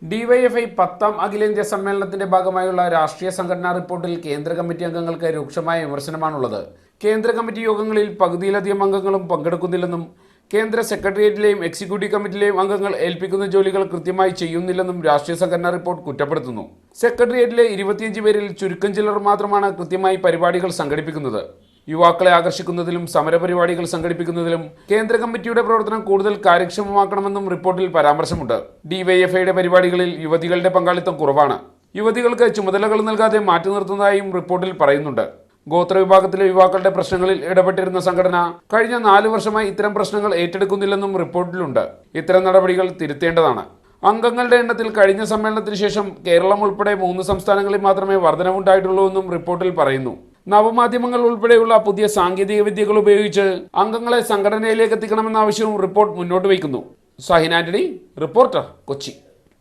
DYFI 10ാം അഖിലേന്ത്യാ സമ്മേളനത്തിന്റെ ഭാഗമായുള്ള രാഷ്ട്രീയ സംഘടനാ റിപ്പോർട്ടിൽ കേന്ദ്ര കമ്മിറ്റി അംഗങ്ങൾക്ക് രൂക്ഷമായ വിമർശനമാണുള്ളത്. കേന്ദ്ര കമ്മിറ്റി യോഗങ്ങളിൽ പകുതിയിലധികം അംഗങ്ങളും പങ്കെടുക്കുന്നില്ലെന്നും കേന്ദ്ര സെക്രട്ടേറിയറ്റിലെയും എക്സിക്യൂട്ടീവ് കമ്മിറ്റിയിലെയും അംഗങ്ങൾ ഏൽപ്പിക്കുന്ന ജോലികൾ കൃത്യമായി ചെയ്യുന്നില്ലെന്നും രാഷ്ട്രീയ സംഘടനാ റിപ്പോർട്ട് കുറ്റപ്പെടുത്തുന്നു. സെക്രട്ടേറിയറ്റിലെ 25 പേരിൽ ചുരുക്കം ചിലർ മാത്രമാണ് കൃത്യമായി പരിപാടികൾ സംഘടിപ്പിക്കുന്നത്. യുവാക്കളെ ആകർഷിക്കുന്നതിലും സമരപരിപാടികൾ സംഘടിപ്പിക്കുന്നതിലും കേന്ദ്ര കമ്മിറ്റിയുടെ പ്രവർത്തനം കൂടുതൽ കാര്യക്ഷമമാക്കണമെന്നും റിപ്പോർട്ടിൽ പരാമർശമുണ്ട്. ഡിവൈഎഫ്ഐയുടെ പരിപാടികളിൽ യുവതികളുടെ പങ്കാളിത്തം കുറവാണ്. യുവതികൾക്ക് ചുമതലകൾ നൽകാതെ മാറ്റി നിർത്തുന്നതായും റിപ്പോർട്ടിൽ പറയുന്നുണ്ട്. ഗോത്രവിഭാഗത്തിലെ യുവാക്കളുടെ പ്രശ്നങ്ങളിൽ ഇടപെട്ടിരുന്ന സംഘടന കഴിഞ്ഞ 4 വർഷമായി ഇത്തരം പ്രശ്നങ്ങൾ ഏറ്റെടുക്കുന്നില്ലെന്നും റിപ്പോർട്ടിലുണ്ട്. ഇത്തരം നടപടികൾ തിരുത്തേണ്ടതാണ്. അംഗങ്ങളുടെ എണ്ണത്തിൽ കഴിഞ്ഞ സമ്മേളനത്തിന് ശേഷം കേരളം ഉൾപ്പെടെ 3 സംസ്ഥാനങ്ങളിൽ മാത്രമേ വർധനവുണ്ടായിട്ടുള്ളൂവെന്നും റിപ്പോർട്ടിൽ പറയുന്നു. നവമാധ്യമങ്ങൾ ഉൾപ്പെടെയുള്ള പുതിയ സാങ്കേതിക വിദ്യകൾ ഉപയോഗിച്ച് അംഗങ്ങളെ സംഘടനയിലേക്ക് എത്തിക്കണമെന്ന ആവശ്യവും റിപ്പോർട്ട് മുന്നോട്ട് വയ്ക്കുന്നു. സഹിൻ ആന്റണി, റിപ്പോർട്ടർ, കൊച്ചി.